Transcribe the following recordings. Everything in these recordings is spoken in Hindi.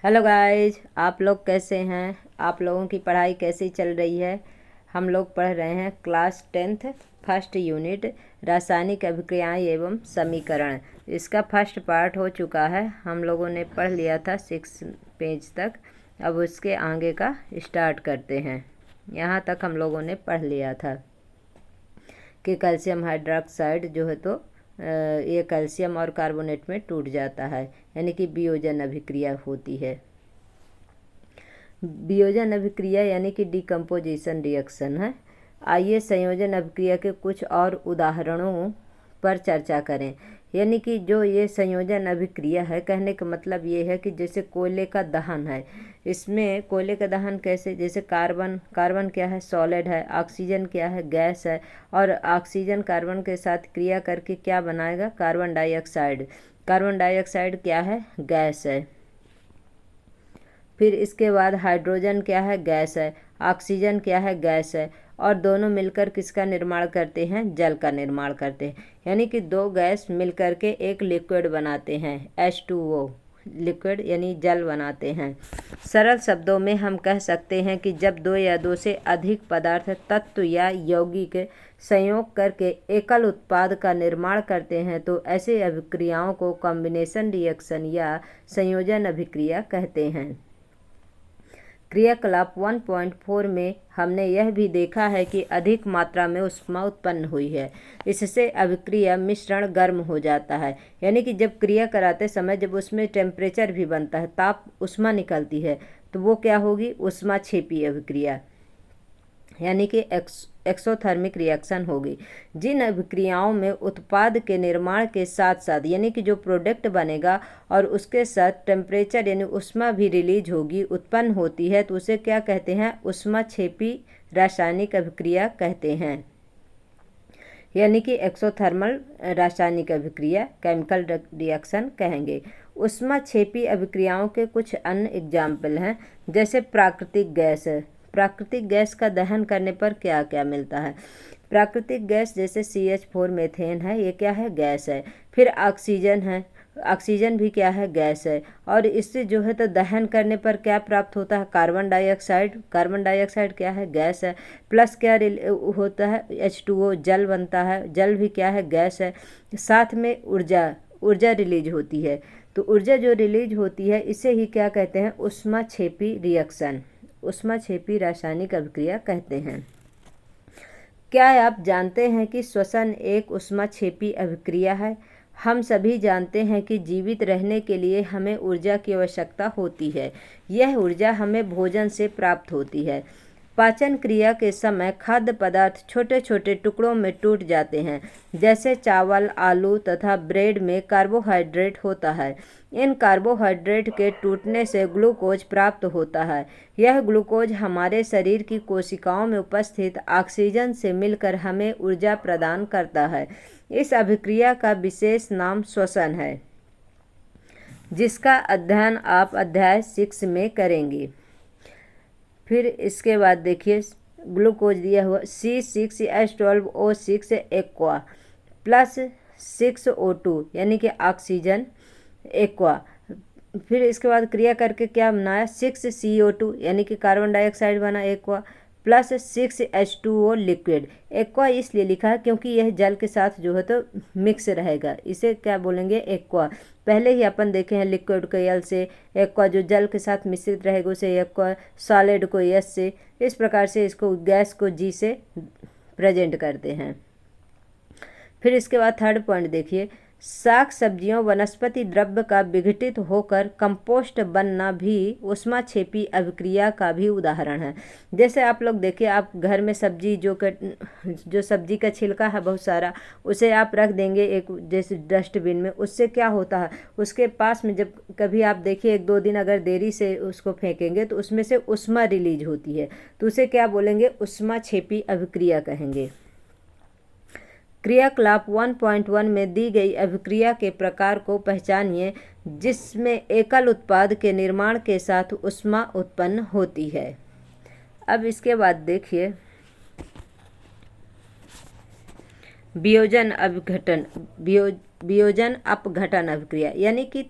हेलो गाइज, आप लोग कैसे हैं। आप लोगों की पढ़ाई कैसी चल रही है। हम लोग पढ़ रहे हैं क्लास 10th फर्स्ट यूनिट रासायनिक अभिक्रियाएं एवं समीकरण। इसका फर्स्ट पार्ट हो चुका है। हम लोगों ने पढ़ लिया था 6 पेज तक। अब उसके आगे का स्टार्ट करते हैं। यहाँ तक हम लोगों ने पढ़ लिया था कि कैल्शियम हाइड्रोक्साइड जो है तो ये कैल्शियम और कार्बोनेट में टूट जाता है, यानी कि वियोजन अभिक्रिया होती है। वियोजन अभिक्रिया यानी कि डिकम्पोजिशन रिएक्शन है। आइए संयोजन अभिक्रिया के कुछ और उदाहरणों पर चर्चा करें। यानी कि जो ये संयोजन अभिक्रिया है, कहने का मतलब ये है कि जैसे कोयले का दहन है, इसमें कोयले का दहन कैसे, जैसे कार्बन क्या है, सॉलिड है, ऑक्सीजन क्या है, गैस है, और ऑक्सीजन कार्बन के साथ क्रिया करके क्या बनाएगा, कार्बन डाइऑक्साइड। कार्बन डाइऑक्साइड क्या है, गैस है। फिर इसके बाद हाइड्रोजन क्या है, गैस है। ऑक्सीजन क्या है, गैस है। और दोनों मिलकर किसका निर्माण करते हैं, जल का निर्माण करते हैं। यानी कि दो गैस मिलकर के एक लिक्विड बनाते हैं, H2O लिक्विड यानी जल बनाते हैं। सरल शब्दों में हम कह सकते हैं कि जब दो या दो से अधिक पदार्थ, तत्व या यौगिक संयोग करके एकल उत्पाद का निर्माण करते हैं तो ऐसे अभिक्रियाओं को कॉम्बिनेशन रिएक्शन या संयोजन अभिक्रिया कहते हैं। क्रियाकलाप 1.4 में हमने यह भी देखा है कि अधिक मात्रा में ऊष्मा उत्पन्न हुई है। इससे अभिक्रिया मिश्रण गर्म हो जाता है। यानी कि जब क्रिया कराते समय जब उसमें टेम्परेचर भी बनता है, ताप ऊष्मा निकलती है, तो वो क्या होगी, ऊष्माक्षेपी अभिक्रिया यानी कि एक्सोथर्मिक रिएक्शन होगी। जिन अभिक्रियाओं में उत्पाद के निर्माण के साथ साथ यानी कि जो प्रोडक्ट बनेगा और उसके साथ टेम्परेचर यानी ऊष्मा भी रिलीज होगी, उत्पन्न होती है, तो उसे क्या कहते हैं, ऊष्माक्षेपी रासायनिक अभिक्रिया कहते हैं। यानी कि एक्सोथर्मल रासायनिक अभिक्रिया, केमिकल रिएक्शन कहेंगे। ऊष्माक्षेपी अभिक्रियाओं के कुछ अन्य एग्जाम्पल हैं, जैसे प्राकृतिक गैस। प्राकृतिक गैस का दहन करने पर क्या क्या मिलता है। प्राकृतिक गैस जैसे CH4 मीथेन है, ये क्या है, गैस है। फिर ऑक्सीजन है, ऑक्सीजन भी क्या है, गैस है। और इससे जो है तो दहन करने पर क्या प्राप्त होता है, कार्बन डाइऑक्साइड। कार्बन डाइऑक्साइड क्या है, गैस है। प्लस क्या होता है, H2O जल बनता है, जल भी क्या है, गैस है। साथ में ऊर्जा रिलीज होती है। तो ऊर्जा जो रिलीज होती है इसे ही क्या कहते हैं, ऊष्माक्षेपी रिएक्शन, ऊष्माक्षेपी रासायनिक अभिक्रिया कहते हैं। क्या आप जानते हैं कि श्वसन एक ऊष्माक्षेपी अभिक्रिया है। हम सभी जानते हैं कि जीवित रहने के लिए हमें ऊर्जा की आवश्यकता होती है। यह ऊर्जा हमें भोजन से प्राप्त होती है। पाचन क्रिया के समय खाद्य पदार्थ छोटे छोटे टुकड़ों में टूट जाते हैं। जैसे चावल, आलू तथा ब्रेड में कार्बोहाइड्रेट होता है। इन कार्बोहाइड्रेट के टूटने से ग्लूकोज प्राप्त होता है। यह ग्लूकोज हमारे शरीर की कोशिकाओं में उपस्थित ऑक्सीजन से मिलकर हमें ऊर्जा प्रदान करता है। इस अभिक्रिया का विशेष नाम श्वसन है, जिसका अध्ययन आप अध्याय 6 में करेंगे। फिर इसके बाद देखिए, ग्लूकोज दिया हुआ C6H12O6 एक्वा प्लस 6O2 यानी कि ऑक्सीजन एक्वा। फिर इसके बाद क्रिया करके क्या बनाया, 6CO2 यानी कि कार्बन डाइऑक्साइड बना aqua, plus 6H2O liquid. Aqua इसलिए लिखा है क्योंकि यह जल के साथ जो है तो मिक्स रहेगा, इसे क्या बोलेंगे, एक्वा। पहले ही अपन देखे हैं लिक्विड को एल से, एक्वा जो जल के साथ मिश्रित रहेगा उसे एक्वा, सॉलिड को एस से, इस प्रकार से इसको गैस को जी से प्रेजेंट करते हैं। फिर इसके बाद थर्ड पॉइंट देखिए, शाक सब्जियों वनस्पति द्रव्य का विघटित होकर कंपोस्ट बनना भी ऊष्माक्षेपी अभिक्रिया का भी उदाहरण है। जैसे आप लोग देखिए, आप घर में सब्जी जो सब्जी का छिलका है बहुत सारा, उसे आप रख देंगे एक जैसे डस्टबिन में, उससे क्या होता है, उसके पास में जब कभी आप देखिए 1-2 दिन अगर देरी से उसको फेंकेंगे तो उसमें से ऊष्मा रिलीज होती है, तो उसे क्या बोलेंगे, ऊष्माक्षेपी अभिक्रिया कहेंगे। क्रियाकलाप 1.1 में दी गई अभिक्रिया के प्रकार को पहचानिए जिसमें एकल उत्पाद के निर्माण के साथ ऊष्मा उत्पन्न होती है। अब इसके बाद देखिए, वियोजन अपघटन अभिक्रिया, यानी कि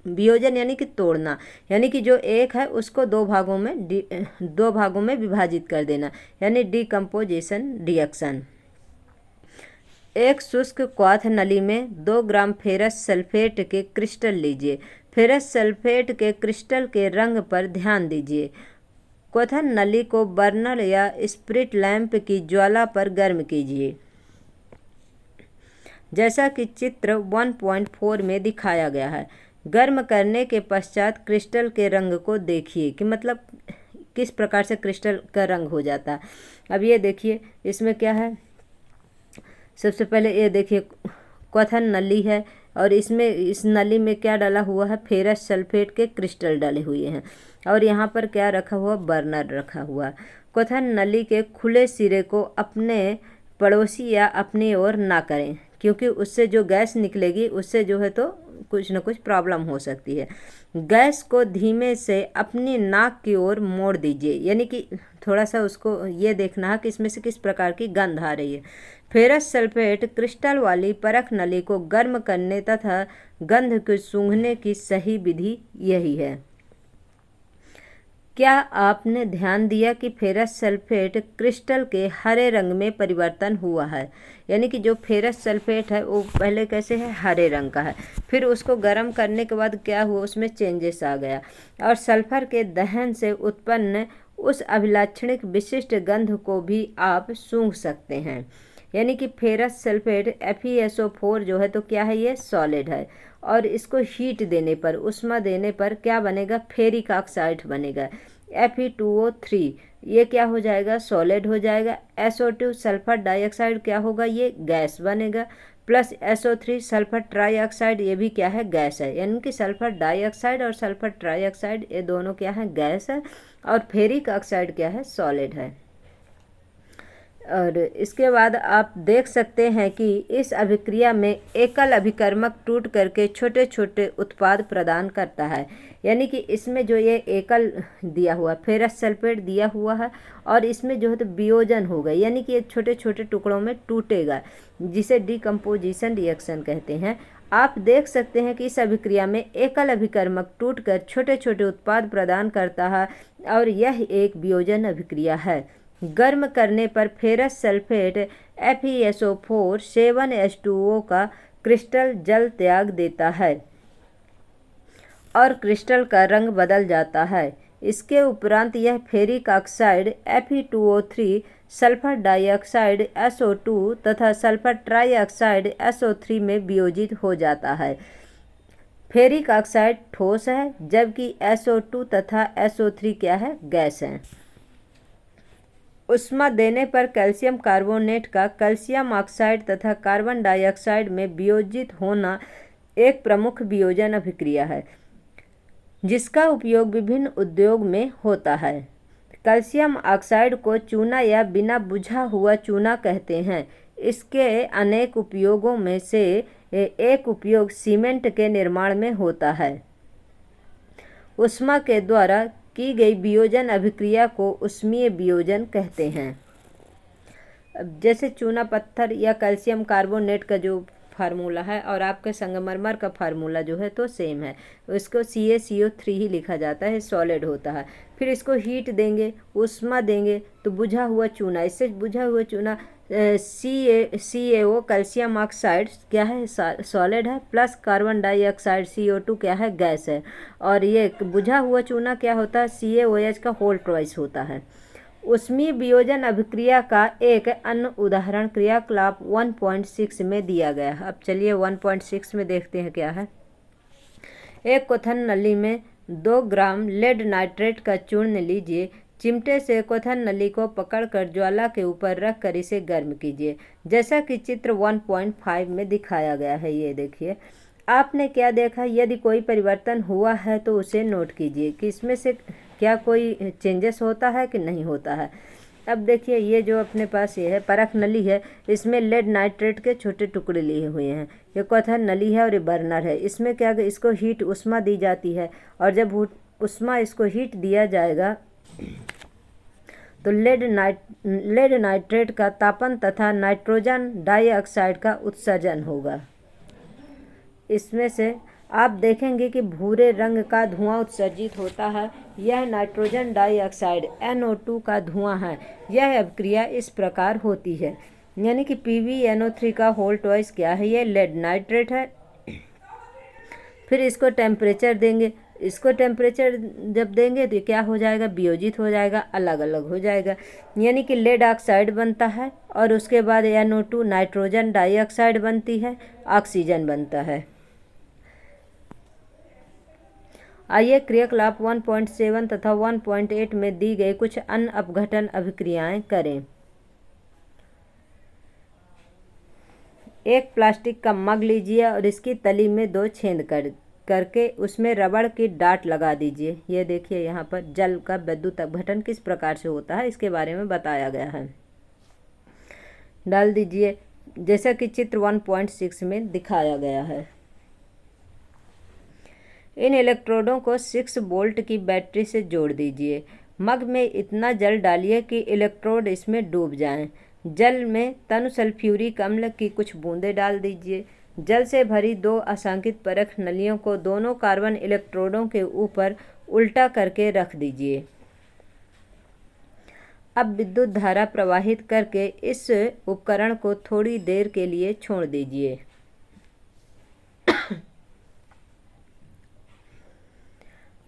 वियोजन यानी कि तोड़ना, यानी कि जो एक है उसको दो भागों में विभाजित कर देना, यानी डिकम्पोजिशन रिएक्शन। एक शुष्क क्वाथ नली में 2 ग्राम फेरस सल्फेट के क्रिस्टल लीजिए। फेरस सल्फेट के क्रिस्टल के रंग पर ध्यान दीजिए। क्वथन नली को बर्नर या स्प्रिट लैंप की ज्वाला पर गर्म कीजिए, जैसा कि चित्र 1.4 में दिखाया गया है। गर्म करने के पश्चात क्रिस्टल के रंग को देखिए कि मतलब किस प्रकार से क्रिस्टल का रंग हो जाता है। अब ये देखिए इसमें क्या है, सबसे पहले ये देखिए क्वथन नली है और इसमें इस नली में क्या डाला हुआ है, फेरस सल्फेट के क्रिस्टल डाले हुए हैं और यहाँ पर क्या रखा हुआ, बर्नर रखा हुआ। क्वथन नली के खुले सिरे को अपने पड़ोसी या अपनी ओर ना करें, क्योंकि उससे जो गैस निकलेगी उससे जो है तो कुछ न कुछ प्रॉब्लम हो सकती है। गैस को धीमे से अपनी नाक की ओर मोड़ दीजिए, यानी कि थोड़ा सा उसको ये देखना है कि इसमें से किस प्रकार की गंध आ रही है। फेरस सल्फेट क्रिस्टल वाली परख नली को गर्म करने तथा गंध को सूंघने की सही विधि यही है। क्या आपने ध्यान दिया कि फेरस सल्फेट क्रिस्टल के हरे रंग में परिवर्तन हुआ है, यानी कि जो फेरस सल्फेट है वो पहले कैसे है, हरे रंग का है, फिर उसको गर्म करने के बाद क्या हुआ, उसमें चेंजेस आ गया और सल्फर के दहन से उत्पन्न उस अभिलाक्षणिक विशिष्ट गंध को भी आप सूंघ सकते हैं। यानी कि फेरस सल्फेट FeSO4 जो है तो क्या है, ये सॉलिड है और इसको हीट देने पर, उष्मा देने पर क्या बनेगा, फेरिक ऑक्साइड बनेगा। Fe2O3 ये क्या हो जाएगा, सॉलिड हो जाएगा। SO2 सल्फर डाइऑक्साइड क्या होगा, ये गैस बनेगा, प्लस SO3 सल्फर ट्राईऑक्साइड ये भी क्या है, गैस है। यानी कि सल्फर डाइऑक्साइड और सल्फर ट्राईऑक्साइड ये दोनों क्या है, गैस है और फेरिक ऑक्साइड क्या है, सॉलिड है। और इसके बाद आप देख सकते हैं कि इस अभिक्रिया में एकल अभिकर्मक टूट करके छोटे छोटे उत्पाद प्रदान करता है। यानी कि इसमें जो ये एकल दिया हुआ फेरस सल्फेट दिया हुआ है और इसमें जो है तो वियोजन होगा, यानी कि ये छोटे छोटे टुकड़ों में टूटेगा, जिसे डिकम्पोजिशन रिएक्शन कहते हैं। आप देख सकते हैं कि इस अभिक्रिया में एकल अभिकर्मक टूटकर छोटे छोटे उत्पाद प्रदान करता है और यह एक वियोजन अभिक्रिया है। गर्म करने पर फेरस सल्फेट FeSO4 7H2O का क्रिस्टल जल त्याग देता है और क्रिस्टल का रंग बदल जाता है। इसके उपरांत यह ferric oxide Fe2O3 sulphur dioxide SO2 तथा सल्फर ट्राईऑक्साइड SO3 में वियोजित हो जाता है। फेरिक ऑक्साइड ठोस है जबकि SO2 तथा SO3 क्या है, गैस है। उष्मा देने पर कैल्शियम कार्बोनेट का कैल्शियम ऑक्साइड तथा कार्बन डाइऑक्साइड में वियोजित होना एक प्रमुख वियोजन अभिक्रिया है, जिसका उपयोग विभिन्न उद्योग में होता है। कैल्शियम ऑक्साइड को चूना या बिना बुझा हुआ चूना कहते हैं। इसके अनेक उपयोगों में से एक उपयोग सीमेंट के निर्माण में होता है। उष्मा के द्वारा की गई वियोजन अभिक्रिया को उष्मीय वियोजन कहते हैं। अब जैसे चूना पत्थर या कैल्शियम कार्बोनेट का जो फार्मूला है और आपके संगमरमर का फार्मूला जो है तो सेम है, इसको CaCO3 ही लिखा जाता है, सॉलिड होता है। फिर इसको हीट देंगे, उष्मा देंगे तो बुझा हुआ चूना, इससे बुझा हुआ चूना CaO कैल्शियम ऑक्साइड क्या है, सॉलिड है, प्लस कार्बन डाइऑक्साइड CO2 क्या है, गैस है। और ये बुझा हुआ चूना क्या होता है, CaOH का होल ट्वाइस होता है। उष्मीय वियोजन अभिक्रिया का एक अन्य उदाहरण क्रियाकलाप 1.6 में दिया गया है। अब चलिए 1.6 में देखते हैं क्या है। एक क्वथन नली में 2 ग्राम लेड नाइट्रेट का चूर्ण लीजिए। चिमटे से क्वथन नली को पकड़कर ज्वाला के ऊपर रखकर इसे गर्म कीजिए, जैसा कि चित्र 1.5 में दिखाया गया है। ये देखिए, आपने क्या देखा, यदि कोई परिवर्तन हुआ है तो उसे नोट कीजिए कि इसमें से क्या कोई चेंजेस होता है कि नहीं होता है। अब देखिए, ये जो अपने पास ये है परख नली है, इसमें लेड नाइट्रेट के छोटे टुकड़े लिए हुए हैं। ये क्वथन नली है और ये बर्नर है। इसमें क्या, इसको हीट उष्मा दी जाती है और जब उष्मा इसको हीट दिया जाएगा तो लेड नाइट्रेट का तापन तथा नाइट्रोजन डाइऑक्साइड का उत्सर्जन होगा। इसमें से आप देखेंगे कि भूरे रंग का धुआं उत्सर्जित होता है। यह नाइट्रोजन डाइऑक्साइड NO2 का धुआं है। यह अभिक्रिया इस प्रकार होती है, यानी कि PbNO3 का होल ट्वाइस क्या है, यह लेड नाइट्रेट है। फिर इसको टेम्परेचर देंगे, इसको टेम्परेचर जब देंगे तो क्या हो जाएगा, वियोजित हो जाएगा, अलग अलग हो जाएगा, यानी कि लेड ऑक्साइड बनता है। और उसके बाद NO2 नाइट्रोजन डाइऑक्साइड बनती है, ऑक्सीजन बनता है। आइए क्रियाकलाप 1.7 तथा 1.8 में दी गई कुछ अन्य अपघटन अभिक्रियाएं करें। एक प्लास्टिक का मग लीजिए और इसकी तली में 2 छेद करके उसमें रबड़ की डाट लगा दीजिए। ये देखिए यहाँ पर जल का विद्युत अपघटन किस प्रकार से होता है इसके बारे में बताया गया है। डाल दीजिए जैसा कि चित्र 1.6 में दिखाया गया है। इन इलेक्ट्रोडों को 6 वोल्ट की बैटरी से जोड़ दीजिए। मग में इतना जल डालिए कि इलेक्ट्रोड इसमें डूब जाएं। जल में तनु सल्फ्यूरिक अम्ल की कुछ बूंदें डाल दीजिए। जल से भरी 2 अशांकित परख नलियों को दोनों कार्बन इलेक्ट्रोडों के ऊपर उल्टा करके रख दीजिए। अब विद्युत धारा प्रवाहित करके इस उपकरण को थोड़ी देर के लिए छोड़ दीजिए।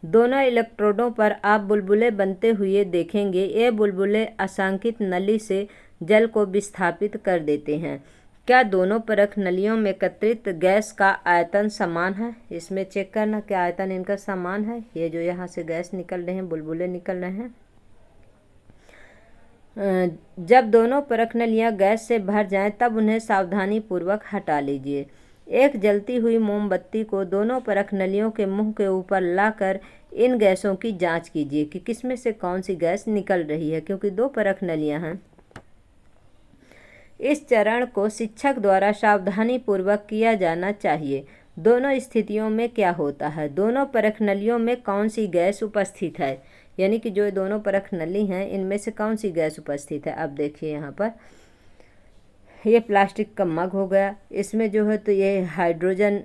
दोनों इलेक्ट्रोडों पर आप बुलबुले बनते हुए देखेंगे। ये बुलबुले अशांकित नली से जल को विस्थापित कर देते हैं। क्या दोनों परख नलियों में एकत्रित गैस का आयतन समान है? इसमें चेक करना क्या आयतन इनका समान है। ये जो यहाँ से गैस निकल रहे हैं, बुलबुले निकल रहे हैं। जब दोनों परख नलियाँ गैस से भर जाएं तब उन्हें सावधानी पूर्वक हटा लीजिए। एक जलती हुई मोमबत्ती को दोनों परख नलियों के मुंह के ऊपर लाकर इन गैसों की जांच कीजिए कि किसमें से कौन सी गैस निकल रही है, क्योंकि 2 परख नलियां हैं। इस चरण को शिक्षक द्वारा सावधानी पूर्वक किया जाना चाहिए। दोनों स्थितियों में क्या होता है, दोनों परख नलियों में कौन सी गैस उपस्थित है, यानी कि जो दोनों परख नली हैं इनमें से कौन सी गैस उपस्थित है। अब देखिए यहाँ पर ये प्लास्टिक का मग हो गया, इसमें जो है तो ये हाइड्रोजन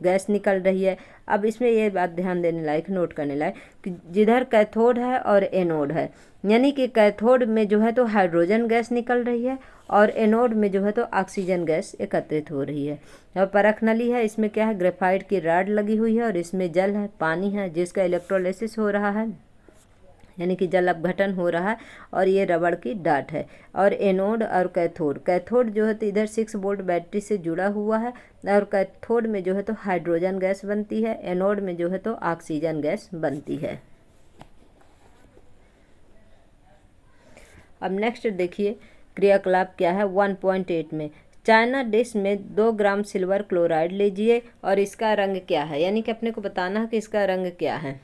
गैस निकल रही है। अब इसमें ये बात ध्यान देने लायक, नोट करने लायक कि जिधर कैथोड है और एनोड है, यानी कि कैथोड में जो है तो हाइड्रोजन गैस निकल रही है और एनोड में जो है तो ऑक्सीजन गैस एकत्रित हो रही है। और परख नली है, इसमें क्या है, ग्रेफाइट की रॉड लगी हुई है और इसमें जल है, पानी है जिसका इलेक्ट्रोलिसिस हो रहा है, यानी कि जल अपघटन हो रहा है। और ये रबड़ की डाट है। और एनोड और कैथोड, कैथोड जो है तो इधर 6 वोल्ट बैटरी से जुड़ा हुआ है और कैथोड में जो है तो हाइड्रोजन गैस बनती है, एनोड में जो है तो ऑक्सीजन गैस बनती है। अब नेक्स्ट देखिए क्रियाकलाप क्या है 1.8 में। चाइना डिश में 2 ग्राम सिल्वर क्लोराइड लीजिए और इसका रंग क्या है, यानी कि अपने को बताना है कि इसका रंग क्या है।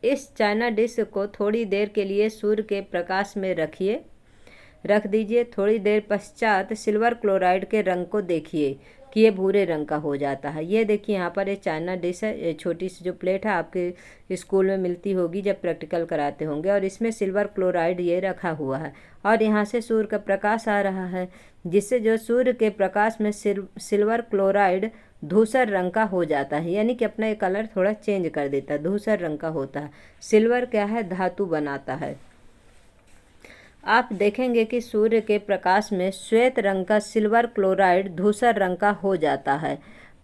इस चाइना डिश को थोड़ी देर के लिए सूर्य के प्रकाश में रख दीजिए। थोड़ी देर पश्चात सिल्वर क्लोराइड के रंग को देखिए कि ये भूरे रंग का हो जाता है। ये देखिए यहाँ पर ये चाइना डिश है, ये छोटी सी जो प्लेट है आपके स्कूल में मिलती होगी जब प्रैक्टिकल कराते होंगे, और इसमें सिल्वर क्लोराइड ये रखा हुआ है और यहाँ से सूर्य का प्रकाश आ रहा है, जिससे जो सूर्य के प्रकाश में सिल्वर क्लोराइड धूसर रंग का हो जाता है, यानी कि अपना ये कलर थोड़ा चेंज कर देता है, धूसर रंग का होता है। सिल्वर क्या है, धातु बनाता है। आप देखेंगे कि सूर्य के प्रकाश में श्वेत रंग का सिल्वर क्लोराइड धूसर रंग का हो जाता है।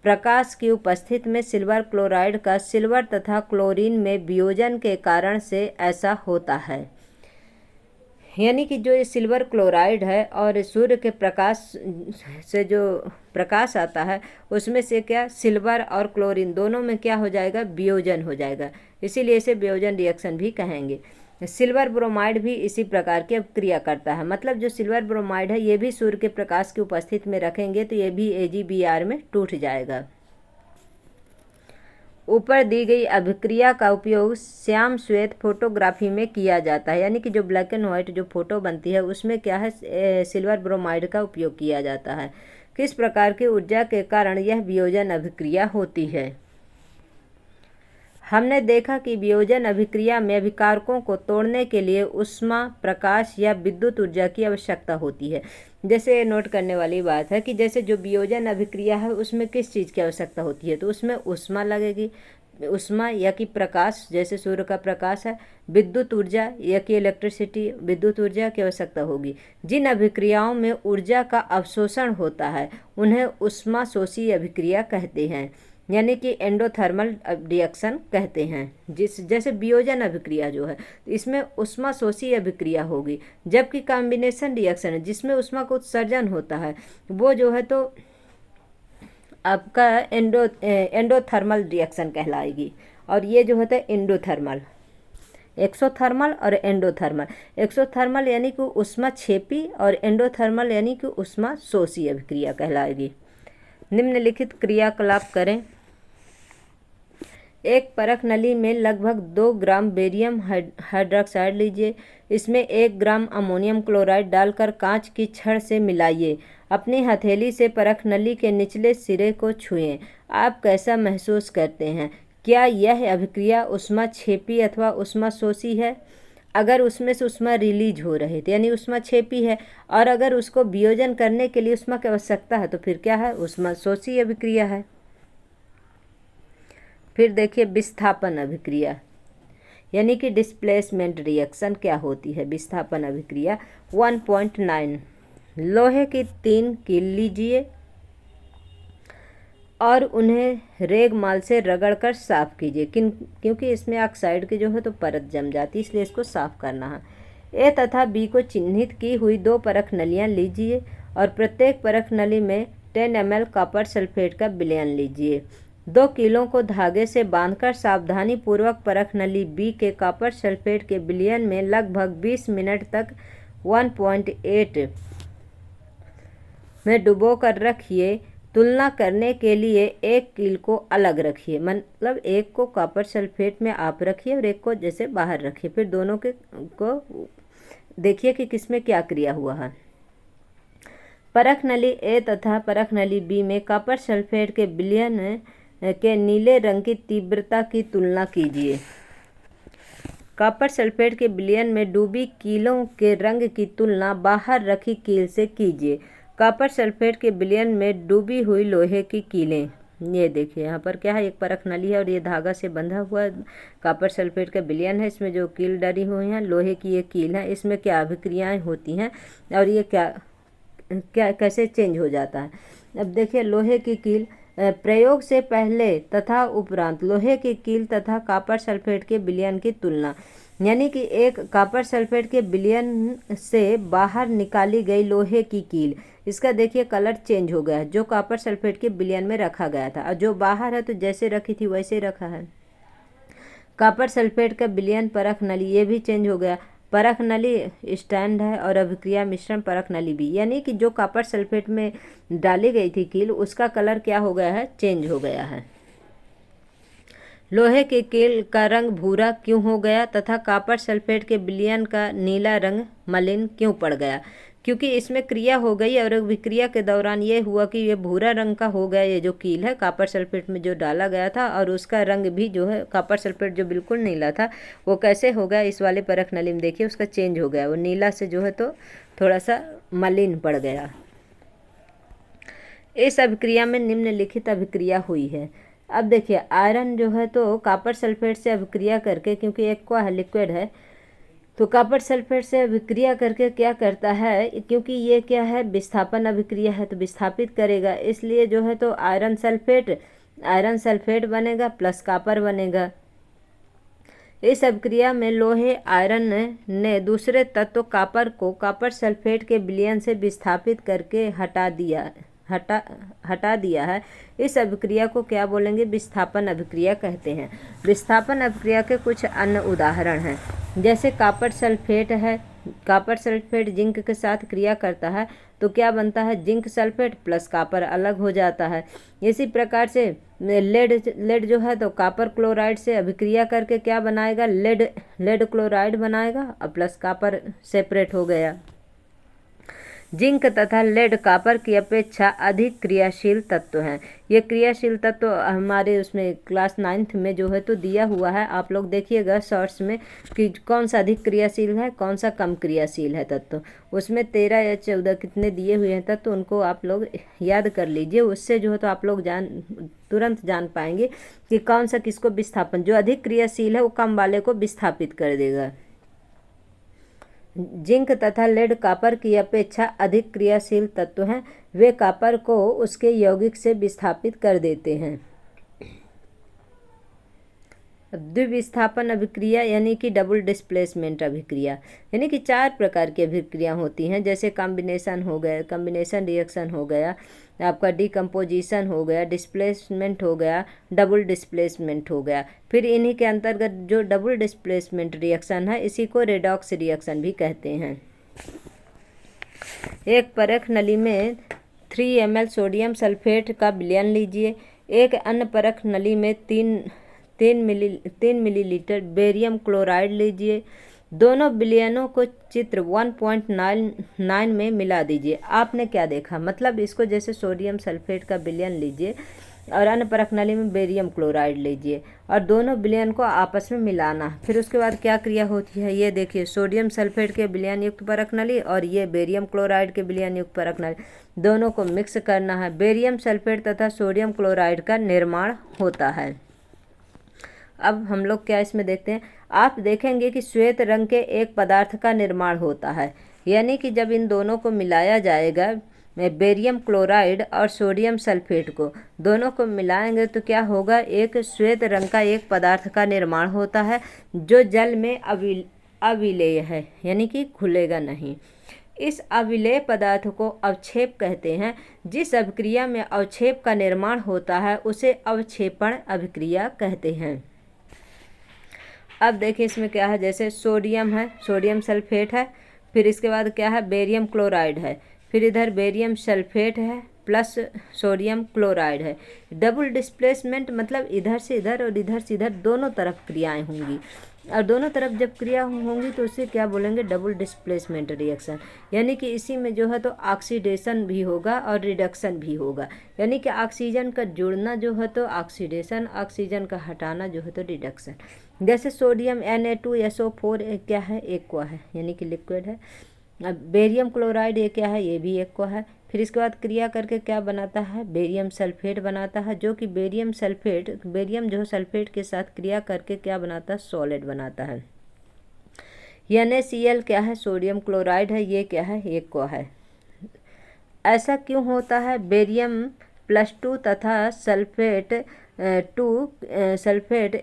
प्रकाश की उपस्थिति में सिल्वर क्लोराइड का सिल्वर तथा क्लोरीन में वियोजन के कारण से ऐसा होता है, यानी कि जो ये सिल्वर क्लोराइड है और सूर्य के प्रकाश से जो प्रकाश आता है उसमें से क्या सिल्वर और क्लोरीन दोनों में क्या हो जाएगा, वियोजन हो जाएगा, इसीलिए इसे वियोजन रिएक्शन भी कहेंगे। सिल्वर ब्रोमाइड भी इसी प्रकार की क्रिया करता है, मतलब जो सिल्वर ब्रोमाइड है ये भी सूर्य के प्रकाश की उपस्थिति में रखेंगे तो ये भी AgBr में टूट जाएगा। ऊपर दी गई अभिक्रिया का उपयोग श्याम श्वेत फोटोग्राफी में किया जाता है, यानी कि जो ब्लैक एंड व्हाइट जो फोटो बनती है उसमें क्या है, सिल्वर ब्रोमाइड का उपयोग किया जाता है। किस प्रकार की ऊर्जा के कारण यह वियोजन अभिक्रिया होती है। हमने देखा कि वियोजन अभिक्रिया में अभिकारकों को तोड़ने के लिए ऊष्मा, प्रकाश या विद्युत ऊर्जा की आवश्यकता होती है। जैसे नोट करने वाली बात है कि जैसे जो वियोजन अभिक्रिया है उसमें किस चीज़ की आवश्यकता होती है, तो उसमें ऊष्मा लगेगी, ऊष्मा या कि प्रकाश, जैसे सूर्य का प्रकाश है, विद्युत ऊर्जा या कि इलेक्ट्रिसिटी, विद्युत ऊर्जा की आवश्यकता होगी। जिन अभिक्रियाओं में ऊर्जा का अवशोषण होता है उन्हें ऊष्मा शोषी अभिक्रिया कहते हैं, यानी कि एंडोथर्मल रिएक्शन कहते हैं। जैसे वियोजन अभिक्रिया जो है इसमें ऊष्मा शोषी अभिक्रिया होगी, जबकि कॉम्बिनेशन रिएक्शन है जिसमें ऊष्मा का उत्सर्जन होता है वो जो है तो आपका एंडोथर्मल रिएक्शन कहलाएगी। और ये जो होता है एंडोथर्मल, एक्सोथर्मल और एंडोथर्मल। एक्सोथर्मल यानी कि ऊष्मा छेपी और एंडोथर्मल यानी कि ऊष्मा शोषी अभिक्रिया कहलाएगी। निम्नलिखित क्रियाकलाप करें। एक परख नली में लगभग 2 ग्राम बेरियम हाइड्रोक्साइड लीजिए। इसमें 1 ग्राम अमोनियम क्लोराइड डालकर कांच की छड़ से मिलाइए। अपनी हथेली से परख नली के निचले सिरे को छुएं। आप कैसा महसूस करते हैं? क्या यह अभिक्रिया ऊष्मा छेपी अथवा ऊष्मा शोषी है? अगर उसमें से ऊष्मा रिलीज हो रही है यानी ऊष्मा छेपी है, और अगर उसको वियोजन करने के लिए ऊष्मा की आवश्यकता है तो फिर क्या है? ऊष्मा शोषी अभिक्रिया है। फिर देखिए विस्थापन अभिक्रिया यानी कि डिस्प्लेसमेंट रिएक्शन क्या होती है। विस्थापन अभिक्रिया 1.9 लोहे की 3 कील लीजिए और उन्हें रेगमाल से रगड़कर साफ कीजिए, क्योंकि इसमें ऑक्साइड की जो है तो परत जम जाती है, इसलिए इसको साफ करना है। ए तथा बी को चिन्हित की हुई 2 परख नलियाँ लीजिए और प्रत्येक परख नली में 10 ml कॉपर सल्फेट का विलयन लीजिए। 2 कीलों को धागे से बांधकर सावधानी पूर्वक परख नली बी के कॉपर सल्फेट के विलयन में लगभग 20 मिनट तक 1.8 में डुबो कर रखिए। तुलना करने के लिए 1 कील को अलग रखिए, मतलब एक को कॉपर सल्फेट में आप रखिए और एक को जैसे बाहर रखिए। फिर दोनों को देखिए कि किसमें क्या क्रिया हुआ है। परख नली ए तथा परख नली बी में कॉपर सल्फेट के विलयन के नीले रंग की तीव्रता की तुलना कीजिए। कॉपर सल्फेट के विलयन में डूबी कीलों के रंग की तुलना बाहर रखी कील से कीजिए। कॉपर सल्फेट के विलयन में डूबी हुई लोहे की कीलें, ये देखिए यहाँ पर क्या है, एक परख नली है और ये धागा से बंधा हुआ कॉपर सल्फेट का विलयन है। इसमें जो कील डरी हुई हैं लोहे की ये कील है, इसमें क्या अभिक्रियाएं होती हैं और ये क्या कैसे चेंज हो जाता है। अब देखिए लोहे की कील प्रयोग से पहले तथा उपरांत लोहे की कील तथा कॉपर सल्फेट के विलयन की तुलना, यानी कि एक कॉपर सल्फेट के विलयन से बाहर निकाली गई लोहे की कील, इसका देखिए कलर चेंज हो गया है, जो कॉपर सल्फेट के विलयन में रखा गया था, और जो बाहर है तो जैसे रखी थी वैसे रखा है। कॉपर सल्फेट का विलयन परख नली ये भी चेंज हो गया। परख नली स्टैंड है और अभिक्रिया मिश्रण परख नली भी, यानी कि जो कॉपर सल्फेट में डाली गई थी कील उसका कलर क्या हो गया है? चेंज हो गया है। लोहे के कील का रंग भूरा क्यों हो गया तथा कॉपर सल्फेट के विलयन का नीला रंग मलिन क्यों पड़ गया? क्योंकि इसमें क्रिया हो गई और विक्रिया के दौरान ये हुआ कि ये भूरा रंग का हो गया, ये जो कील है कॉपर सल्फेट में जो डाला गया था, और उसका रंग भी जो है कॉपर सल्फेट जो बिल्कुल नीला था वो कैसे हो गया? इस वाले परख नली में देखिए उसका चेंज हो गया, वो नीला से जो है तो थोड़ा सा मलिन पड़ गया। इस अभिक्रिया में निम्नलिखित अभिक्रिया हुई है। अब देखिए आयरन जो है तो कॉपर सल्फेट से अभिक्रिया करके, क्योंकि एक्वा है लिक्विड है, तो कॉपर सल्फेट से अभिक्रिया करके क्या करता है, क्योंकि ये क्या है विस्थापन अभिक्रिया है तो विस्थापित करेगा, इसलिए जो है तो आयरन सल्फेट बनेगा प्लस कॉपर बनेगा। इस अभिक्रिया में लोहे आयरन ने दूसरे तत्व कॉपर को कॉपर सल्फेट के विलयन से विस्थापित करके हटा दिया है। इस अभिक्रिया को क्या बोलेंगे? विस्थापन अभिक्रिया कहते हैं। विस्थापन अभिक्रिया के कुछ अन्य उदाहरण हैं, जैसे कॉपर सल्फेट है, कॉपर सल्फेट जिंक के साथ क्रिया करता है तो क्या बनता है? जिंक सल्फेट प्लस कॉपर अलग हो जाता है। इसी प्रकार से लेड जो है तो कॉपर क्लोराइड से अभिक्रिया करके क्या बनाएगा? लेड क्लोराइड बनाएगा और प्लस कॉपर सेपरेट हो गया। जिंक तथा लेड कॉपर की अपेक्षा अधिक क्रियाशील तत्व हैं। ये क्रियाशील तत्व हमारे उसमें क्लास 9th में जो है तो दिया हुआ है, आप लोग देखिएगा शॉर्ट्स में कि कौन सा अधिक क्रियाशील है, कौन सा कम क्रियाशील है तत्व। उसमें 13 या 14 कितने दिए हुए हैं तत्व, उनको आप लोग याद कर लीजिए। उससे जो है तो आप लोग तुरंत जान पाएंगे कि कौन सा किसको विस्थापन, जो अधिक क्रियाशील है वो कम वाले को विस्थापित कर देगा। जिंक तथा लेड कॉपर की अपेक्षा अधिक क्रियाशील तत्व हैं। वे कॉपर को उसके यौगिक से विस्थापित कर देते हैं। द्विविस्थापन अभिक्रिया यानी कि डबल डिस्प्लेसमेंट अभिक्रिया, यानी कि 4 प्रकार की अभिक्रिया होती हैं, जैसे कॉम्बिनेशन हो गया, कॉम्बिनेशन रिएक्शन हो गया, आपका डिकम्पोजिशन हो गया, डिस्प्लेसमेंट हो गया, डबल डिस्प्लेसमेंट हो गया। फिर इन्हीं के अंतर्गत जो डबल डिस्प्लेसमेंट रिएक्शन है, इसी को रेडॉक्स रिएक्शन भी कहते हैं। एक परख नली में 3 ml सोडियम सल्फेट का विलयन लीजिए। एक अन्य परख नली में 3 मिलीलीटर बेरियम क्लोराइड लीजिए। दोनों विलयनों को चित्र 1.9 में मिला दीजिए। आपने क्या देखा, मतलब इसको जैसे सोडियम सल्फेट का विलयन लीजिए और अन्य परख नली में बेरियम क्लोराइड लीजिए और दोनों विलयन को आपस में मिलाना। फिर उसके बाद क्या क्रिया होती है, ये देखिए, सोडियम सल्फेट के विलयन युक्त परख नली और ये बेरियम क्लोराइड के विलयन युक्त परख नली, दोनों को मिक्स करना है। बेरियम सल्फेट तथा सोडियम क्लोराइड का निर्माण होता है। अब हम लोग क्या इसमें देखते हैं, आप देखेंगे कि श्वेत रंग के एक पदार्थ का निर्माण होता है, यानी कि जब इन दोनों को मिलाया जाएगा, बेरियम क्लोराइड और सोडियम सल्फेट को दोनों को मिलाएंगे तो क्या होगा, एक श्वेत रंग का एक पदार्थ का निर्माण होता है जो जल में अविलेय है, यानी कि घुलेगा नहीं। इस अविलेय पदार्थ को अवक्षेप कहते हैं। जिस अभिक्रिया में अवक्षेप का निर्माण होता है उसे अवक्षेपण अभिक्रिया कहते हैं। अब देखिए इसमें क्या है, जैसे सोडियम है, सोडियम सल्फेट है, फिर इसके बाद क्या है, बेरियम क्लोराइड है, फिर इधर बेरियम सल्फेट है प्लस सोडियम क्लोराइड है। डबल डिस्प्लेसमेंट मतलब इधर से इधर और इधर से इधर दोनों तरफ क्रियाएं होंगी, और दोनों तरफ जब क्रिया होंगी तो उसे क्या बोलेंगे, डबल डिस्प्लेसमेंट रिएक्शन। यानी कि इसी में जो है तो ऑक्सीडेशन भी होगा और रिडक्शन भी होगा, यानी कि ऑक्सीजन का जुड़ना जो है तो ऑक्सीडेशन, ऑक्सीजन का हटाना जो है तो रिडक्शन। जैसे सोडियम Na2SO4 क्या है, एक्वा है, यानी कि लिक्विड है। अब बेरियम क्लोराइड ये क्या है, ये भी एक्वा है। फिर इसके बाद क्रिया करके क्या बनाता है, बेरियम सल्फेट बनाता है, जो कि बेरियम जो सल्फेट के साथ क्रिया करके क्या बनाता है, सॉलिड बनाता है। NaCl क्या है, सोडियम क्लोराइड है, ये क्या है, एक्वा है। ऐसा क्यों होता है, बेरियम +2 तथा सल्फेट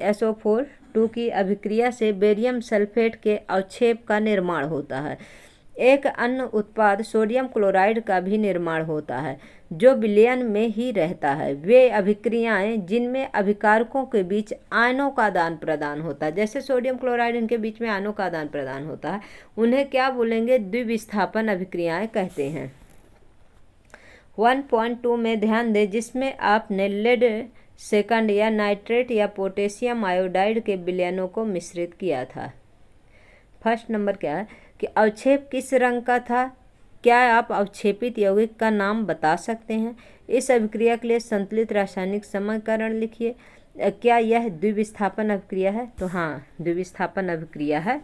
SO4 की अभिक्रिया से बेरियम सल्फेट के अवक्षेप का निर्माण होता है। एक अन्य उत्पाद सोडियम क्लोराइड का भी निर्माण होता है जो विलयन में ही रहता है। वे अभिक्रियाएं जिनमें अभिकारकों के बीच आयनों का आदान प्रदान होता है, जैसे सोडियम क्लोराइड, इनके बीच में आयनों का आदान प्रदान होता है, उन्हें क्या बोलेंगे, द्विविस्थापन अभिक्रियाएं कहते हैं। 1.2 में ध्यान दें, जिसमें आपने लेड सेकंड या नाइट्रेट या पोटेशियम आयोडाइड के विलयनों को मिश्रित किया था। फर्स्ट नंबर क्या है कि अवक्षेप किस रंग का था, क्या आप अवक्षेपित यौगिक का नाम बता सकते हैं। इस अभिक्रिया के लिए संतुलित रासायनिक समीकरण लिखिए। क्या यह द्विविस्थापन अभिक्रिया है, तो हाँ द्विविस्थापन अभिक्रिया है,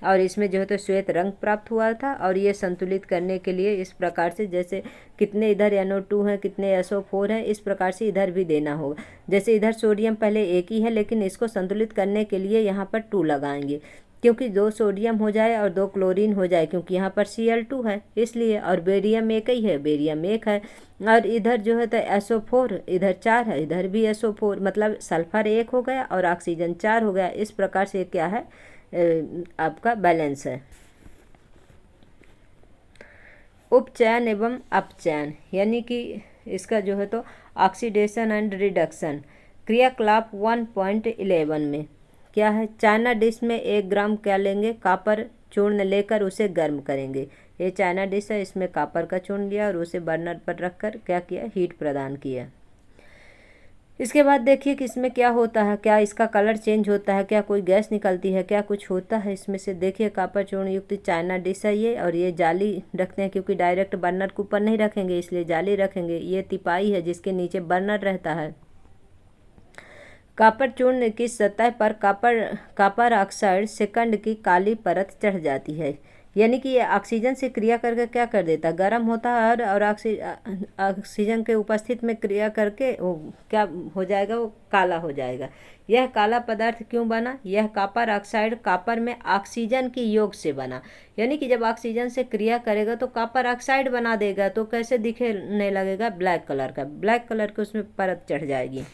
और इसमें जो है तो श्वेत रंग प्राप्त हुआ था। और ये संतुलित करने के लिए इस प्रकार से, जैसे कितने इधर NO2 हैं, कितने SO4 हैं, इस प्रकार से इधर भी देना होगा। जैसे इधर सोडियम पहले एक ही है, लेकिन इसको संतुलित करने के लिए यहाँ पर 2 लगाएंगे, क्योंकि 2 सोडियम हो जाए और 2 क्लोरीन हो जाए, क्योंकि यहाँ पर Cl2 है इसलिए, और बेरियम एक ही है, बेरियम 1 है, और इधर जो है तो SO4 इधर 4 है, इधर भी SO4, मतलब सल्फर 1 हो गया और ऑक्सीजन 4 हो गया। इस प्रकार से क्या है, आपका बैलेंस है। उपचयन एवं अपचयन, यानी कि इसका जो है तो ऑक्सीडेशन एंड रिडक्शन, क्रियाकलाप 1.11 में क्या है, चाइना डिश में 1 ग्राम क्या लेंगे, कॉपर चूर्ण लेकर उसे गर्म करेंगे। ये चाइना डिश है, इसमें कॉपर का चूर्ण लिया और उसे बर्नर पर रखकर क्या किया, हीट प्रदान किया। इसके बाद देखिए कि इसमें क्या होता है, क्या इसका कलर चेंज होता है, क्या कोई गैस निकलती है, क्या कुछ होता है इसमें से। देखिए कॉपर चूर्ण युक्त चाइना डिश है ये, और ये जाली रखते हैं क्योंकि डायरेक्ट बर्नर के ऊपर नहीं रखेंगे इसलिए जाली रखेंगे। ये तिपाई है जिसके नीचे बर्नर रहता है। कॉपर चूर्ण की सतह पर कॉपर ऑक्साइड सेकंड की काली परत चढ़ जाती है, यानी कि ये ऑक्सीजन से क्रिया करके क्या कर देता है, गर्म होता है और ऑक्सीजन के उपस्थित में क्रिया करके वो क्या हो जाएगा, वो काला हो जाएगा। यह काला पदार्थ क्यों बना, यह कॉपर ऑक्साइड कॉपर में ऑक्सीजन की योग से बना, यानी कि जब ऑक्सीजन से क्रिया करेगा तो कॉपर ऑक्साइड बना देगा, तो कैसे दिखने लगेगा, ब्लैक कलर का, ब्लैक कलर की उसमें परत चढ़ जाएगी।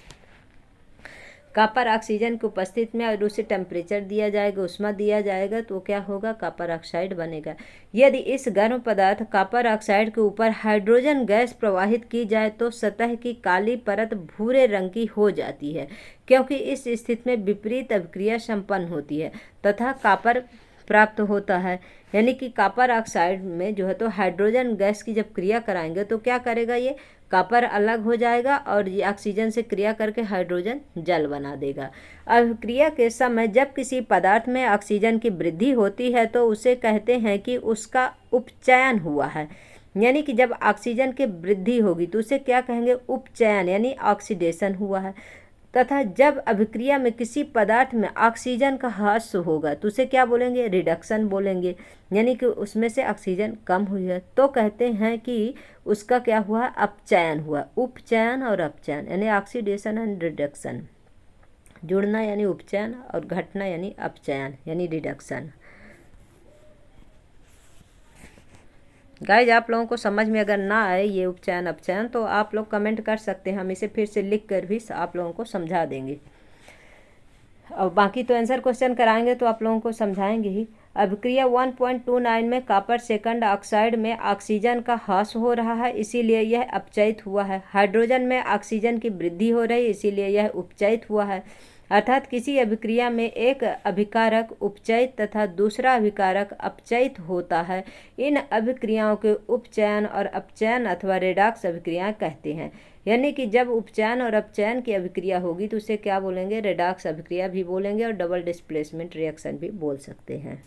कॉपर ऑक्सीजन की उपस्थिति में और उसे टेम्परेचर दिया जाएगा, ऊष्मा दिया जाएगा, तो क्या होगा, कॉपर ऑक्साइड बनेगा। यदि इस गर्म पदार्थ कॉपर ऑक्साइड के ऊपर हाइड्रोजन गैस प्रवाहित की जाए तो सतह की काली परत भूरे रंग की हो जाती है, क्योंकि इस स्थिति में विपरीत अभिक्रिया संपन्न होती है तथा कॉपर प्राप्त होता है। यानी कि कॉपर ऑक्साइड में जो है तो हाइड्रोजन गैस की जब क्रिया कराएंगे तो क्या करेगा, ये कॉपर अलग हो जाएगा और ये ऑक्सीजन से क्रिया करके हाइड्रोजन जल बना देगा। अभिक्रिया के समय जब किसी पदार्थ में ऑक्सीजन की वृद्धि होती है तो उसे कहते हैं कि उसका उपचयन हुआ है, यानी कि जब ऑक्सीजन की वृद्धि होगी तो उसे क्या कहेंगे, उपचयन, यानी ऑक्सीडेशन हुआ है। तथा जब अभिक्रिया में किसी पदार्थ में ऑक्सीजन का ह्रास होगा तो उसे क्या बोलेंगे, रिडक्शन बोलेंगे, यानी कि उसमें से ऑक्सीजन कम हुई है तो कहते हैं कि उसका क्या हुआ, अपचयन हुआ। उपचयन और अपचयन यानी ऑक्सीडेशन एंड रिडक्शन, जुड़ना यानी उपचयन और घटना यानी अपचयन यानी रिडक्शन। गाइज आप लोगों को समझ में अगर ना आए ये उपचयन अपचयन तो आप लोग कमेंट कर सकते हैं, हम इसे फिर से लिख कर भी आप लोगों को समझा देंगे। और बाकी तो आंसर क्वेश्चन कराएंगे तो आप लोगों को समझाएंगे ही। अभिक्रिया 1.29 में कॉपर सेकंड ऑक्साइड में ऑक्सीजन का ह्रास हो रहा है, इसीलिए यह अपचयित हुआ है। हाइड्रोजन में ऑक्सीजन की वृद्धि हो रही है, इसीलिए यह उपचयित हुआ है। अर्थात किसी अभिक्रिया में एक अभिकारक उपचयित तथा दूसरा अभिकारक अपचयित होता है। इन अभिक्रियाओं के उपचयन और अपचयन अथवा रेडॉक्स अभिक्रियाएं कहते हैं। यानी कि जब उपचयन और अपचयन की अभिक्रिया होगी तो उसे क्या बोलेंगे, रेडॉक्स अभिक्रिया भी बोलेंगे और डबल डिस्प्लेसमेंट रिएक्शन भी बोल सकते हैं।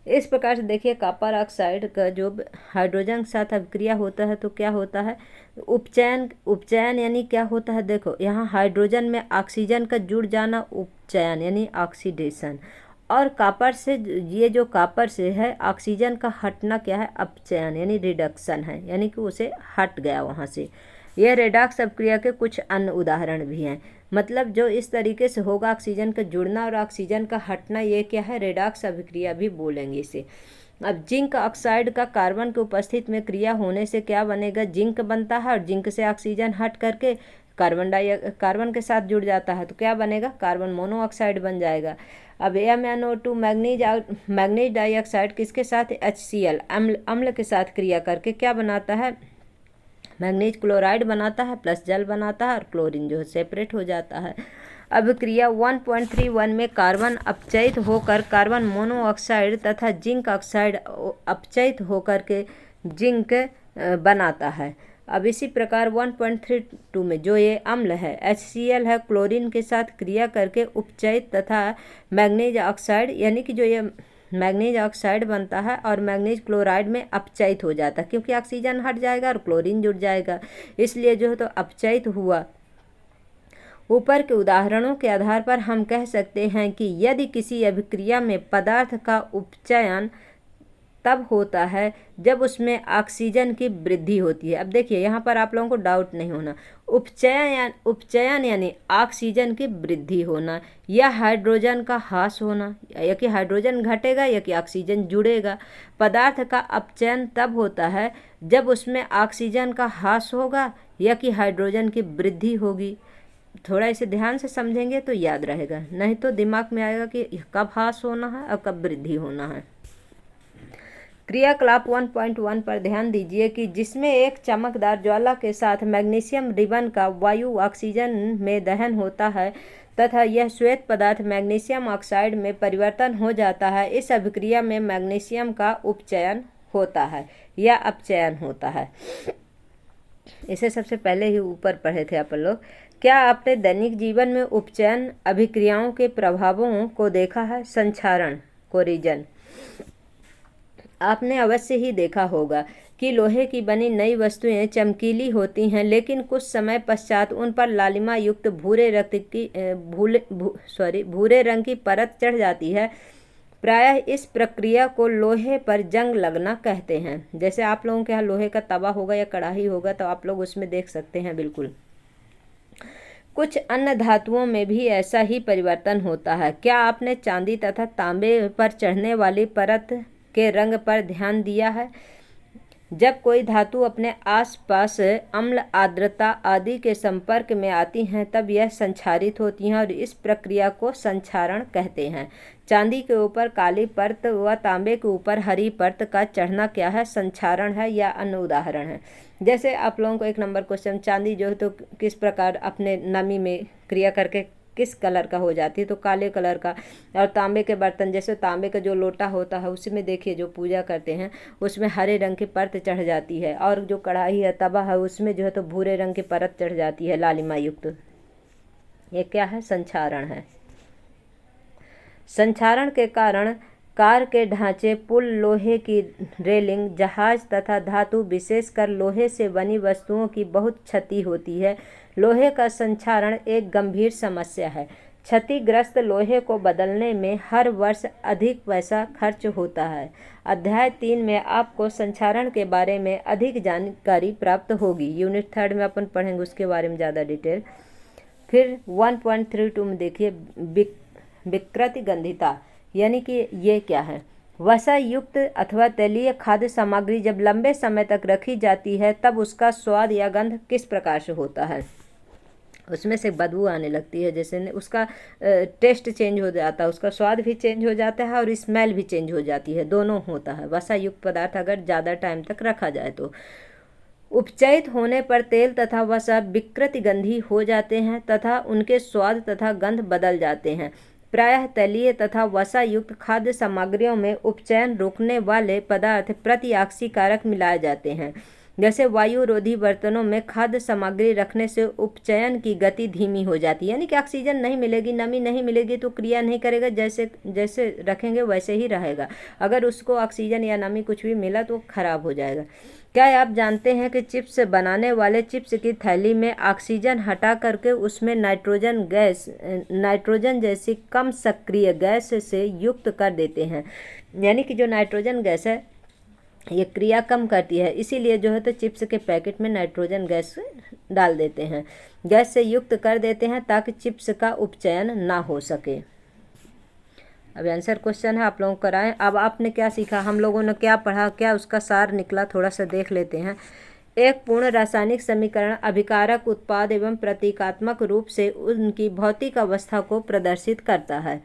इस प्रकार से देखिए कॉपर ऑक्साइड का जो हाइड्रोजन के साथ अभिक्रिया होता है तो क्या होता है, उपचयन यानी क्या होता है, देखो यहाँ हाइड्रोजन में ऑक्सीजन का जुड़ जाना उपचयन यानी ऑक्सीडेशन, और कॉपर से ये जो कॉपर से है ऑक्सीजन का हटना क्या है, अपचयन यानी रिडक्शन है, यानी कि उसे हट गया वहाँ से। यह रेडॉक्स अभिक्रिया के कुछ अन्य उदाहरण भी हैं, मतलब जो इस तरीके से होगा ऑक्सीजन का जुड़ना और ऑक्सीजन का हटना, ये क्या है, रेडॉक्स अभिक्रिया भी बोलेंगे इसे। अब जिंक ऑक्साइड का कार्बन के उपस्थिति में क्रिया होने से क्या बनेगा, जिंक बनता है, और जिंक से ऑक्सीजन हट करके कार्बन के साथ जुड़ जाता है तो क्या बनेगा, कार्बन मोनोऑक्साइड बन जाएगा। अब MnO2 मैग्नीज डाइऑक्साइड किसके साथ, HCl अम्ल के साथ क्रिया करके क्या बनाता है, मैग्नीज क्लोराइड बनाता है, प्लस जल बनाता है और क्लोरीन जो है सेपरेट हो जाता है। अभिक्रिया 1.31 में कार्बन अपचयित होकर कार्बन मोनोऑक्साइड तथा जिंक ऑक्साइड अपचयित होकर के जिंक बनाता है। अब इसी प्रकार 1.32 में जो ये अम्ल है HCl है, क्लोरीन के साथ क्रिया करके उपचयित तथा मैग्नीज ऑक्साइड यानी कि जो ये मैग्नीज ऑक्साइड बनता है और मैग्नीज क्लोराइड में अपचयित हो जाता है, क्योंकि ऑक्सीजन हट जाएगा और क्लोरीन जुड़ जाएगा, इसलिए जो है तो अपचयित हुआ। ऊपर के उदाहरणों के आधार पर हम कह सकते हैं कि यदि किसी अभिक्रिया में पदार्थ का उपचयन तब होता है जब उसमें ऑक्सीजन की वृद्धि होती है। अब देखिए यहाँ पर आप लोगों को डाउट नहीं होना, उपचयन यानी ऑक्सीजन की वृद्धि होना या हाइड्रोजन का ह्रास होना, या कि हाइड्रोजन घटेगा या कि ऑक्सीजन जुड़ेगा। पदार्थ का अपचयन तब होता है जब उसमें ऑक्सीजन का ह्रास होगा या कि हाइड्रोजन की वृद्धि होगी। थोड़ा इसे ध्यान से समझेंगे तो याद रहेगा, नहीं तो दिमाग में आएगा कि कब ह्रास होना है और कब वृद्धि होना है। क्रियाकलाप 1.1 पर ध्यान दीजिए कि जिसमें एक चमकदार ज्वाला के साथ मैग्नीशियम रिबन का वायु ऑक्सीजन में दहन होता है तथा यह श्वेत पदार्थ मैग्नीशियम ऑक्साइड में परिवर्तन हो जाता है। इस अभिक्रिया में मैग्नीशियम का उपचयन होता है या अपचयन होता है। इसे सबसे पहले ही ऊपर पढ़े थे अपन लोग। क्या आपने दैनिक जीवन में उपचयन अभिक्रियाओं के प्रभावों को देखा है? संक्षारण, कोरिजन। आपने अवश्य ही देखा होगा कि लोहे की बनी नई वस्तुएं चमकीली होती हैं, लेकिन कुछ समय पश्चात उन पर लालिमा युक्त भूरे रंग की परत चढ़ जाती है। प्रायः इस प्रक्रिया को लोहे पर जंग लगना कहते हैं। जैसे आप लोगों के यहाँ लोहे का तवा होगा या कढ़ाई होगा तो आप लोग उसमें देख सकते हैं बिल्कुल। कुछ अन्य धातुओं में भी ऐसा ही परिवर्तन होता है। क्या आपने चांदी तथा तांबे पर चढ़ने वाली परत के रंग पर ध्यान दिया है? जब कोई धातु अपने आसपास अम्ल, आर्द्रता आदि के संपर्क में आती हैं तब यह संक्षारित होती हैं और इस प्रक्रिया को संक्षारण कहते हैं। चांदी के ऊपर काली परत व तांबे के ऊपर हरी परत का चढ़ना क्या है? संक्षारण है या अन्य उदाहरण है? जैसे आप लोगों को 1 नंबर क्वेश्चन, चांदी जो है तो किस प्रकार अपने नमी में क्रिया करके किस कलर का हो जाती है? तो काले कलर का। और तांबे के बर्तन, जैसे तांबे का जो लोटा होता है उसमें देखिए जो पूजा करते हैं उसमें हरे रंग की परत चढ़ जाती है, और जो कढ़ाई है, तवा है, उसमें जो है तो भूरे रंग की परत चढ़ जाती है लालिमा युक्त। ये क्या है? संक्षारण है। संक्षारण के कारण कार के ढांचे, पुल, लोहे की रेलिंग, जहाज तथा धातु विशेषकर लोहे से बनी वस्तुओं की बहुत क्षति होती है। लोहे का संक्षारण एक गंभीर समस्या है। क्षतिग्रस्त लोहे को बदलने में हर वर्ष अधिक पैसा खर्च होता है। अध्याय 3 में आपको संक्षारण के बारे में अधिक जानकारी प्राप्त होगी। यूनिट 3 में अपन पढ़ेंगे उसके बारे में ज़्यादा डिटेल। फिर 1.32 में देखिए विकृति गंधिता, यानी कि ये क्या है? वसा युक्त अथवा तैलीय खाद्य सामग्री जब लंबे समय तक रखी जाती है तब उसका स्वाद या गंध किस प्रकार से होता है? उसमें से बदबू आने लगती है, जैसे उसका टेस्ट चेंज हो जाता है, उसका स्वाद भी चेंज हो जाता है और स्मेल भी चेंज हो जाती है, दोनों होता है वसा युक्त पदार्थ अगर ज़्यादा टाइम तक रखा जाए तो। उपचयित होने पर तेल तथा वसा विकृतिगंधी हो जाते हैं तथा उनके स्वाद तथा गंध बदल जाते हैं। प्रायः तैलीय तथा वसा युक्त खाद्य सामग्रियों में उपचयन रोकने वाले पदार्थ प्रतिऑक्सीकारक मिलाए जाते हैं। जैसे वायुरोधी बर्तनों में खाद्य सामग्री रखने से उपचयन की गति धीमी हो जाती है, यानी कि ऑक्सीजन नहीं मिलेगी, नमी नहीं मिलेगी तो क्रिया नहीं करेगा, जैसे जैसे रखेंगे वैसे ही रहेगा। अगर उसको ऑक्सीजन या नमी कुछ भी मिला तो खराब हो जाएगा। क्या आप जानते हैं कि चिप्स बनाने वाले चिप्स की थैली में ऑक्सीजन हटा करके उसमें नाइट्रोजन जैसी कम सक्रिय गैस से युक्त कर देते हैं, यानी कि जो नाइट्रोजन गैस है ये क्रिया कम करती है, इसीलिए जो है तो चिप्स के पैकेट में नाइट्रोजन गैस डाल देते हैं, गैस से युक्त कर देते हैं ताकि चिप्स का उपचयन ना हो सके। अब आंसर क्वेश्चन है, आप लोगों को कराएं। अब आपने क्या सीखा, हम लोगों ने क्या पढ़ा, क्या उसका सार निकला, थोड़ा सा देख लेते हैं। एक पूर्ण रासायनिक समीकरण अभिकारक, उत्पाद एवं प्रतीकात्मक रूप से उनकी भौतिक अवस्था को प्रदर्शित करता है।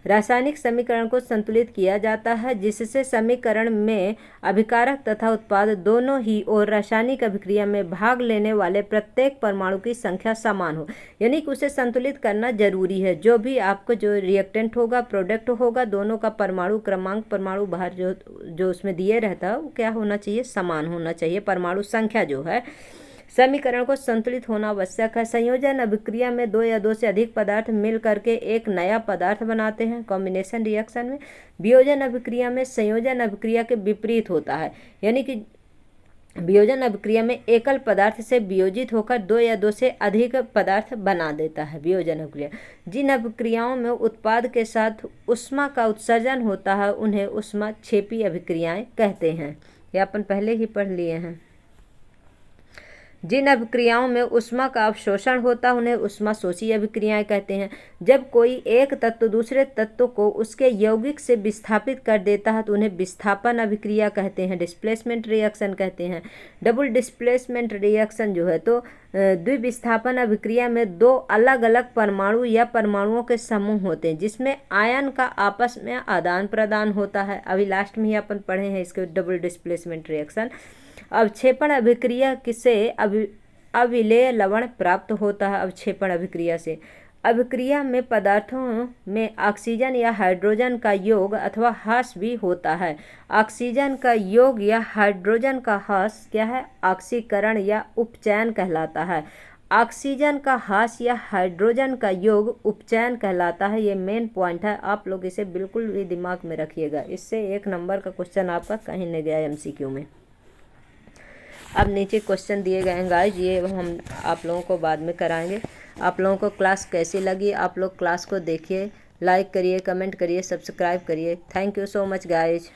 रासायनिक समीकरण को संतुलित किया जाता है जिससे समीकरण में अभिकारक तथा उत्पाद दोनों ही और रासायनिक अभिक्रिया में भाग लेने वाले प्रत्येक परमाणु की संख्या समान हो, यानी कि उसे संतुलित करना जरूरी है। जो भी आपको जो रिएक्टेंट होगा, प्रोडक्ट होगा, दोनों का परमाणु क्रमांक, परमाणु भार जो उसमें दिए रहता है वो क्या होना चाहिए? समान होना चाहिए। परमाणु संख्या जो है, समीकरण को संतुलित होना आवश्यक है। संयोजन अभिक्रिया में 2 या 2 से अधिक पदार्थ मिल करके एक नया पदार्थ बनाते हैं कॉम्बिनेशन रिएक्शन में। वियोजन अभिक्रिया में संयोजन अभिक्रिया के विपरीत होता है, यानी कि वियोजन अभिक्रिया में एकल पदार्थ से वियोजित होकर 2 या 2 से अधिक पदार्थ बना देता है वियोजन अभिक्रिया। जिन अभिक्रियाओं में उत्पाद के साथ ऊष्मा का उत्सर्जन होता है उन्हें ऊष्माक्षेपी अभिक्रियाएं कहते हैं। ये अपन पहले ही पढ़ लिए हैं। जिन अभिक्रियाओं में ऊष्मा का अवशोषण होता है उन्हें ऊष्माशोषी अभिक्रियाएं कहते हैं। जब कोई एक तत्व दूसरे तत्व को उसके यौगिक से विस्थापित कर देता है तो उन्हें विस्थापन अभिक्रिया कहते हैं, डिस्प्लेसमेंट रिएक्शन कहते हैं। डबल डिस्प्लेसमेंट रिएक्शन जो है तो द्विविस्थापन अभिक्रिया में 2 अलग अलग परमाणु या परमाणुओं के समूह होते हैं जिसमें आयन का आपस में आदान प्रदान होता है। अभी लास्ट में ही अपन पढ़े हैं इसके डबल डिस्प्लेसमेंट रिएक्शन। अवक्षेपण अभिक्रिया से अविलेय लवण प्राप्त होता है। अवक्षेपण अभिक्रिया से अभिक्रिया में पदार्थों में ऑक्सीजन या हाइड्रोजन का योग अथवा ह्रास भी होता है। ऑक्सीजन का योग या हाइड्रोजन का ह्रास क्या है? ऑक्सीकरण या उपचयन कहलाता है। ऑक्सीजन का ह्रास या हाइड्रोजन का योग उपचयन कहलाता है। ये मेन पॉइंट है, आप लोग इसे बिल्कुल भी दिमाग में रखिएगा, इससे 1 नंबर का क्वेश्चन आपका कहीं नहीं गया MCQ में। अब नीचे क्वेश्चन दिए गए हैं गाइज, ये हम आप लोगों को बाद में कराएंगे। आप लोगों को क्लास कैसी लगी? आप लोग क्लास को देखिए, लाइक करिए, कमेंट करिए, सब्सक्राइब करिए। Thank you so much guys.